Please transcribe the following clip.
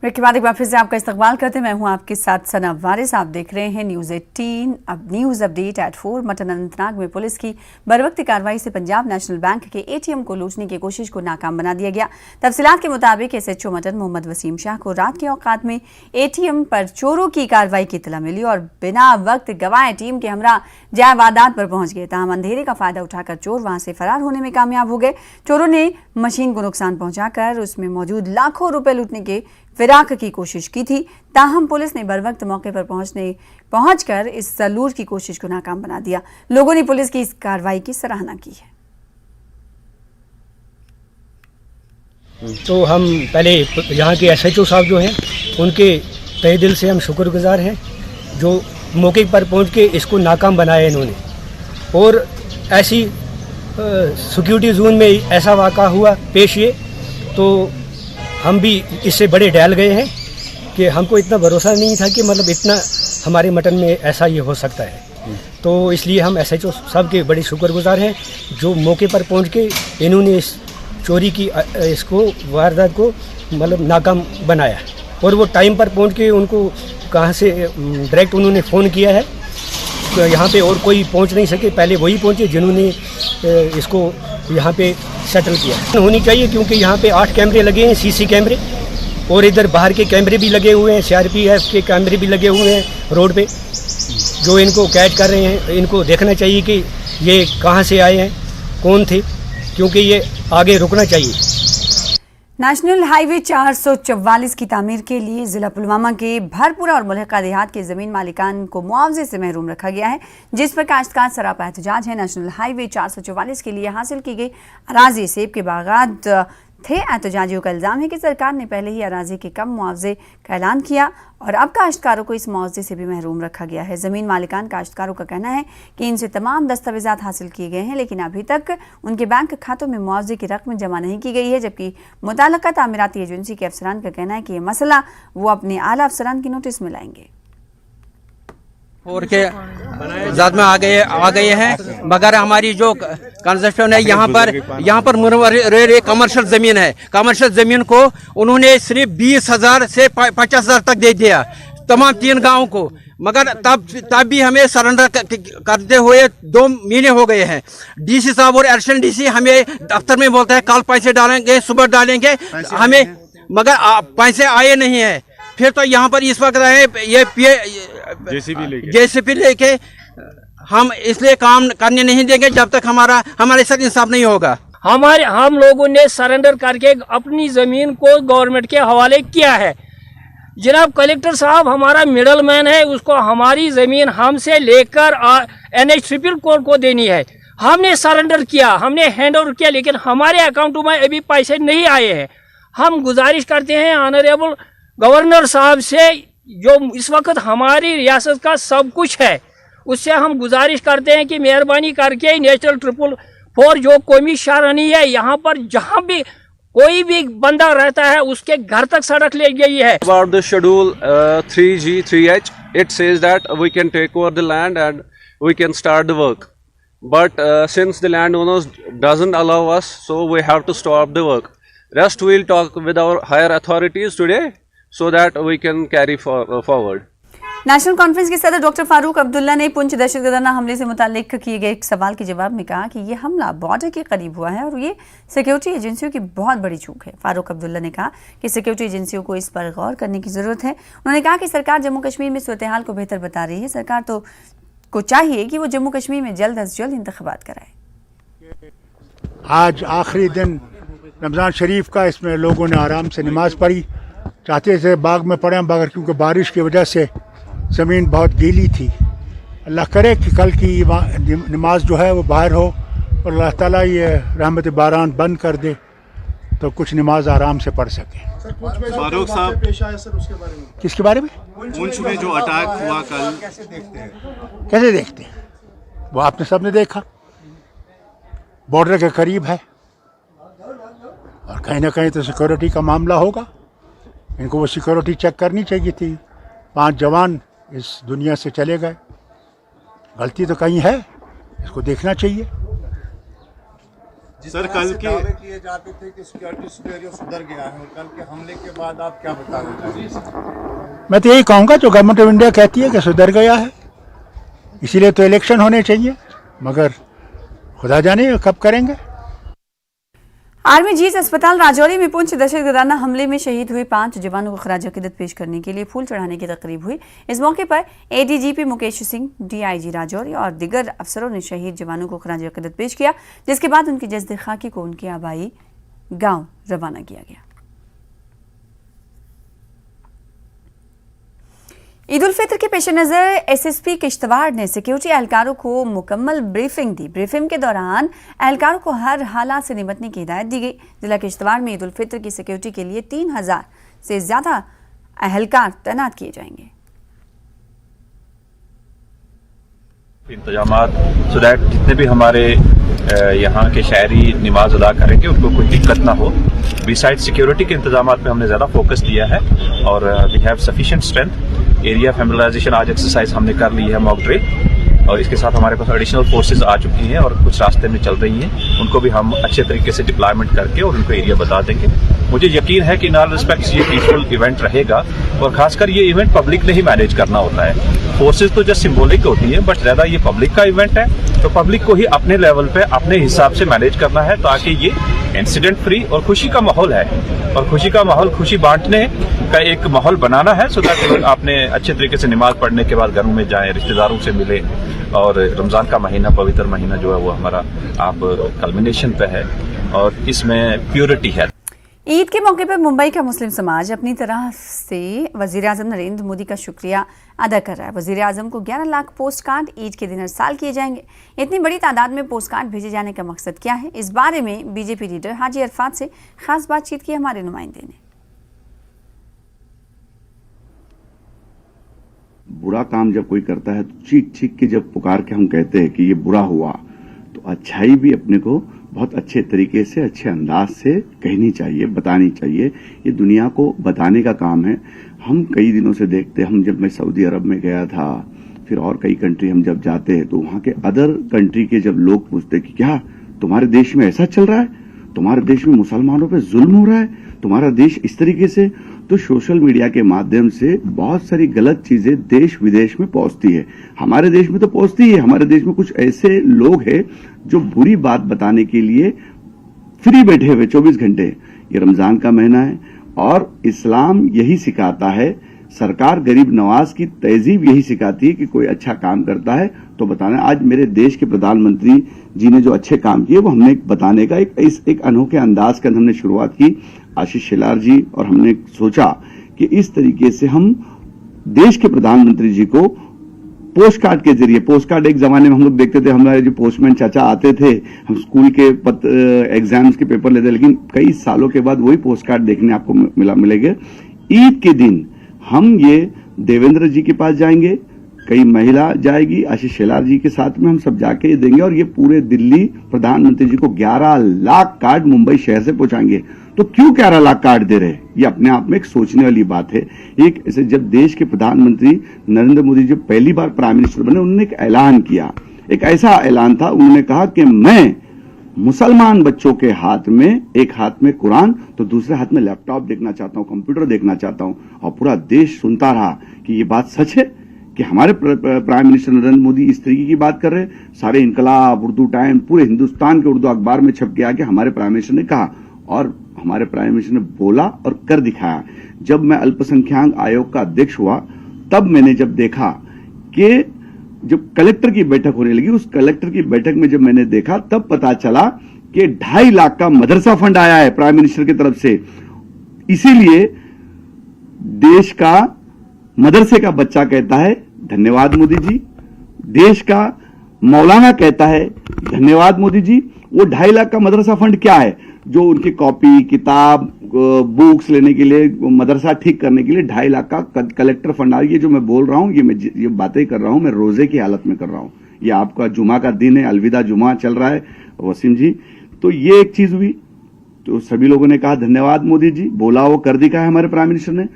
Break के बाद एक बार फिर से आपका इस्तकबाल करते हैं। मैं हूं आपके साथ सना वारिस। आप देख रहे हैं न्यूज़ 18। अब news update at 4। Mattan Anantnag में पुलिस की बरवक्त कार्रवाई से पंजाब नेशनल बैंक के एटीएम को लूटने की कोशिश को नाकाम बना दिया गया। तफसीलात के मुताबिक एसएचओ मटन मोहम्मद वसीम शाह को रात के औकात में एटीएम पर चोरों की कार्रवाई की इत्तला मिली और बिना वक्त गवाए टीम के हमरा जाय वारदात पर पहुंच गए। तमाम अंधेरे का फायदा उठाकर चोर वहां से फरार होने में कामयाब हो गए। चोरों ने मशीन को नुकसान पहुंचाकर उसमें मौजूद लाखों रुपए लूटने के फिराक की कोशिश की थी। ताहम पुलिस ने बरवक्त मौके पर पहुंचकर इस लूट की कोशिश को नाकाम बना दिया। लोगों ने पुलिस की इस कार्रवाई की सराहना की है। तो हम पहले यहाँ के एसएचओ साहब जो हैं उनके तहे दिल से हम शुक्रगुजार हैं जो मौके पर पहुँच के इसको नाकाम बनाया इन्होंने। और ऐसी सिक्योरिटी जोन में ऐसा वाक़ा हुआ पेश ये, तो हम भी इससे बड़े डैल गए हैं कि हमको इतना भरोसा नहीं था कि मतलब इतना हमारे मटन में ऐसा ये हो सकता है। तो इसलिए हम एसएचओ साहब के बड़े शुक्रगुजार हैं जो मौके पर पहुंच के इन्होंने इस चोरी की इसको वारदात को मतलब नाकाम बनाया। और वो टाइम पर पहुंच के उनको कहाँ से डायरेक्ट उन्होंने फ़ोन किया है तो यहाँ पे और कोई पहुँच नहीं सके, पहले वही पहुँचे जिन्होंने इसको यहाँ पे सेटल किया होनी चाहिए। क्योंकि यहाँ पे 8 कैमरे लगे हैं, सीसी कैमरे, और इधर बाहर के कैमरे भी लगे हुए हैं, सीआरपीएफ के कैमरे भी लगे हुए हैं रोड पे जो इनको कैद कर रहे हैं। इनको देखना चाहिए कि ये कहाँ से आए हैं, कौन थे, क्योंकि ये आगे रुकना चाहिए। नेशनल हाईवे 444 की तामीर के लिए जिला पुलवामा के भरपुरा और मुल्हका देहात के जमीन मालिकान को मुआवजे से महरूम रखा गया है, जिस पर काश्तकार सरापा एहतजाज है। नेशनल हाईवे 444 के लिए हासिल की गई अराजी सेब के बागात थे। एहतजाजियों का इल्जाम है कि सरकार ने पहले ही अराजी के कम मुआवजे का ऐलान किया और अब काश्तकारों को इस मुआवजे से भी महरूम रखा गया है। ज़मीन मालिकान काश्तकारों का कहना है कि इनसे तमाम दस्तावेजात हासिल किए गए हैं, लेकिन अभी तक उनके बैंक खातों में मुआवजे की रकम जमा नहीं की गई है। जबकि मुताल्लिका तामीराती एजेंसी के अफसरान का कहना है कि यह मसला वो अपने आला अफसरान की नोटिस में लाएंगे। और के ज़ात में आ गए हैं, मगर हमारी जो कंस्ट्रक्शन है यहाँ पर मुनव्वर कमर्शियल ज़मीन है। कमर्शियल ज़मीन को उन्होंने सिर्फ 20,000 से 50,000 तक दे दिया तमाम 3 गाँव को, मगर तब भी हमें सरेंडर करते हुए 2 महीने हो गए हैं। डीसी साहब और एडिशनल डीसी हमें दफ्तर में बोलते हैं कल पैसे डालेंगे, सुबह डालेंगे, हमें मगर पैसे आए नहीं है। फिर तो यहाँ पर इस वक्त है ये जेसीबी लेके हम इसलिए काम करने नहीं देंगे जब तक हमारे साथ इंसाफ नहीं होगा। हम लोगों ने सरेंडर करके अपनी जमीन को गवर्नमेंट के हवाले किया है। जनाब कलेक्टर साहब हमारा मिडल मैन है, उसको हमारी जमीन हमसे लेकर NH ट्रिपल कोड को देनी है। हमने सरेंडर किया, हमने हैंड ओवर किया, लेकिन हमारे अकाउंटों में अभी पैसे नहीं आए हैं। हम गुजारिश करते हैं ऑनरेबल गवर्नर साहब से, जो इस वक्त हमारी रियासत का सब कुछ है, उससे हम गुजारिश करते हैं कि मेहरबानी करके नेशनल 444 जो कौमी शाहरानी है, यहाँ पर जहाँ भी कोई भी बंदा रहता है उसके घर तक सड़क ले गई है। About the schedule 3G 3H, it says that we can take over the land and we can start the work, but since the landowners doesn't allow us, so we have to stop the work. Rest we'll talk with our higher authorities today so that we can carry forward. National conference के सदर doctor Farooq Abdullah ने पुंछ दहशतगर्दाना हमले से मुताल्लिक किए गए एक सवाल के जवाब में कहा कि ये हमला बॉर्डर के करीब हुआ है और ये सिक्योरिटी एजेंसियों की बहुत बड़ी चूक है। फारूक अब्दुल्ला ने कहा कि सिक्योरिटी एजेंसियों को इस पर गौर करने की जरूरत है। उन्होंने कहा कि सरकार जम्मू कश्मीर में सूरत हाल को बेहतर बता रही है। सरकार को चाहिए कि वो जम्मू कश्मीर में जल्द अज जल्द इंतखाबात कराए। आज आखिरी दिन रमज़ान शरीफ का, इसमें लोगों ने आराम से नमाज़ पढ़ी, चाहते थे बाग में पढ़ें, मगर क्योंकि बारिश की वजह से ज़मीन बहुत गीली थी। अल्लाह करे कि कल की नमाज जो है वो बाहर हो और अल्लाह ताला ये रहमत बारान बंद कर दे तो कुछ नमाज आराम से पढ़ सके। फारूक साहब पेश आया सर, उसके बारे में किसके बारे में? पुंछ में जो अटैक हुआ कल, कैसे देखते हैं? वो आपने सबने देखा, बॉर्डर के करीब है और कहीं ना कहीं तो सिक्योरिटी का मामला होगा। इनको वो सिक्योरिटी चेक करनी चाहिए थी। 5 जवान इस दुनिया से चले गए, गलती तो कहीं है, इसको देखना चाहिए। सर कल के दावे किए जाते थे कि सिक्योरिटी सिनेरियो सुधर गया है और कल के हमले के बाद आप क्या बताना चाहेंगे? मैं तो यही कहूँगा जो गवर्नमेंट ऑफ इंडिया कहती है कि सुधर गया है, इसीलिए तो इलेक्शन होने चाहिए, मगर खुदा जाने कब करेंगे। आर्मी जीएस अस्पताल राजौरी में पुंछ दहशतगर्दाना हमले में शहीद हुए 5 जवानों को खराज अकीदत पेश करने के लिए फूल चढ़ाने की तकरीब हुई। इस मौके पर एडीजीपी मुकेश सिंह, डीआईजी राजौरी और दिगर अफसरों ने शहीद जवानों को खराज अकीदत पेश किया, जिसके बाद उनकी जस्द खाकी को उनके आबाई गांव रवाना किया गया। ईद उल फितर के पेश नज़र एसएसपी किश्तवाड़ ने सिक्योरिटी एहलकारों को मुकम्मल ब्रीफिंग दी। ब्रीफिंग के दौरान एहलकारों को हर हालात से निपटने की हिदायत दी गई। जिला किश्तवाड़ में ईद उल फितर की सिक्योरिटी के लिए 3000 से ज्यादा एहलकार तैनात किए जाएंगे। इंतजामात सो दैट जितने भी हमारे यहाँ के शहरी नमाज अदा करेंगे उनको कोई दिक्कत ना हो। बिसाइड सिक्योरिटी के इंतजामात पे हमने ज़्यादा फोकस दिया है और we have sufficient strength. Area familiarisation आज एक्सरसाइज हमने कर ली है, मॉक ड्रिल, और इसके साथ हमारे पास एडिशनल फोर्सेज आ चुकी हैं और कुछ रास्ते में चल रही हैं, उनको भी हम अच्छे तरीके से डिप्लॉयमेंट करके और उनको एरिया बता देंगे। मुझे यकीन है कि इन ऑल रिस्पेक्ट्स ये पीसफुल इवेंट रहेगा और खासकर ये इवेंट पब्लिक ने ही मैनेज करना होता है। फोर्सेज तो जस्ट सिंबॉलिक होती है, बट ज्यादा ये पब्लिक का इवेंट है, तो पब्लिक को ही अपने लेवल पे अपने हिसाब से मैनेज करना है ताकि ये इंसिडेंट फ्री और खुशी का माहौल है, और खुशी का माहौल खुशी बांटने का एक माहौल बनाना है, सो दैट लोग अपने अच्छे तरीके से नमाज पढ़ने के बाद घरों में जाएं, रिश्तेदारों से मिले। और रमजान का महीना, पवित्र महीना जो है वो हमारा आप कल्मिनेशन पे है और इसमें प्योरिटी है। ईद के मौके पर मुंबई का मुस्लिम समाज अपनी तरह से वजीर आजम नरेंद्र मोदी का शुक्रिया अदा कर रहा है। वजीर आजम को 11 लाख पोस्ट कार्ड ईद के दिन हर साल किए जाएंगे। इतनी बड़ी तादाद में पोस्ट कार्ड भेजे जाने का मकसद क्या है, इस बारे में बीजेपी लीडर हाजी अरफात से खास बातचीत की हमारे नुमाइंदे ने। बुरा काम जब कोई करता है तो चीख चीख के जब पुकार के हम कहते हैं कि ये बुरा हुआ, तो अच्छाई भी अपने को बहुत अच्छे तरीके से, अच्छे अंदाज से कहनी चाहिए, बतानी चाहिए। ये दुनिया को बताने का काम है। हम कई दिनों से देखते हैं, जब मैं सऊदी अरब में गया था, फिर और कई कंट्री हम जब जाते हैं तो वहां के अदर कंट्री के जब लोग पूछते कि क्या तुम्हारे देश में ऐसा चल रहा है, तुम्हारे देश में मुसलमानों पे जुल्म हो रहा है, तुम्हारा देश इस तरीके से, तो सोशल मीडिया के माध्यम से बहुत सारी गलत चीजें देश विदेश में पहुंचती है। हमारे देश में तो पहुंचती है। हमारे देश में कुछ ऐसे लोग हैं जो बुरी बात बताने के लिए फ्री बैठे हुए 24 घंटे। ये रमजान का महीना है और इस्लाम यही सिखाता है, सरकार गरीब नवाज की तहजीब यही सिखाती है कि कोई अच्छा काम करता है तो बताना। आज मेरे देश के प्रधानमंत्री जी ने जो अच्छे काम किए वो हमने बताने का एक अनोखे अंदाज के हमने शुरुआत की, आशीष शेलार जी, और हमने सोचा कि इस तरीके से हम देश के प्रधानमंत्री जी को पोस्ट कार्ड के जरिए, पोस्ट कार्ड एक जमाने में हम लोग देखते थे, हमारे जो पोस्टमैन चाचा आते थे, हम स्कूल के एग्जाम्स के पेपर लेते, लेकिन कई सालों के बाद वही पोस्ट कार्ड देखने आपको मिलेंगे। ईद के दिन हम ये देवेंद्र जी के पास जाएंगे, कई महिला जाएगी, आशीष शेलार जी के साथ में हम सब जाके ये देंगे, और ये पूरे दिल्ली प्रधानमंत्री जी को 11 लाख कार्ड मुंबई शहर से पहुंचाएंगे। तो क्यों 11 लाख कार्ड दे रहे हैं, ये अपने आप में एक सोचने वाली बात है। एक ऐसे जब देश के प्रधानमंत्री नरेंद्र मोदी जी पहली बार प्राइम मिनिस्टर बने, उन्होंने एक ऐलान किया, एक ऐसा ऐलान था, उन्होंने कहा कि मैं मुसलमान बच्चों के हाथ में, एक हाथ में कुरान तो दूसरे हाथ में लैपटॉप देखना चाहता हूं, कंप्यूटर देखना चाहता हूं। और पूरा देश सुनता रहा कि ये बात सच है कि हमारे प्राइम मिनिस्टर नरेंद्र मोदी इस तरीके की बात कर रहे हैं। सारे इनकलाब, उर्दू टाइम, पूरे हिंदुस्तान के उर्दू अखबार में छप गया कि हमारे प्राइम मिनिस्टर ने कहा, और हमारे प्राइम मिनिस्टर ने बोला और कर दिखाया। जब मैं अल्पसंख्यक आयोग का अध्यक्ष हुआ, तब मैंने जब देखा कि जब कलेक्टर की बैठक होने लगी, उस कलेक्टर की बैठक में जब मैंने देखा, तब पता चला कि 2.5 लाख का मदरसा फंड आया है प्राइम मिनिस्टर की तरफ से। इसीलिए देश का मदरसे का बच्चा कहता है धन्यवाद मोदी जी, देश का मौलाना कहता है धन्यवाद मोदी जी। वो 2.5 लाख का मदरसा फंड क्या है, जो उनकी कॉपी, किताब, बुक्स लेने के लिए, मदरसा ठीक करने के लिए 2.5 लाख का कलेक्टर फंड आ। ये जो मैं बोल रहा हूं, ये बातें कर रहा हूं, मैं रोजे की हालत में कर रहा हूं। ये आपका जुमा का दिन है, अलविदा जुमा चल रहा है वसीम जी। तो ये एक चीज हुई, तो सभी लोगों ने कहा धन्यवाद मोदी जी, बोला वो कर दिखाया हमारे प्राइम मिनिस्टर ने।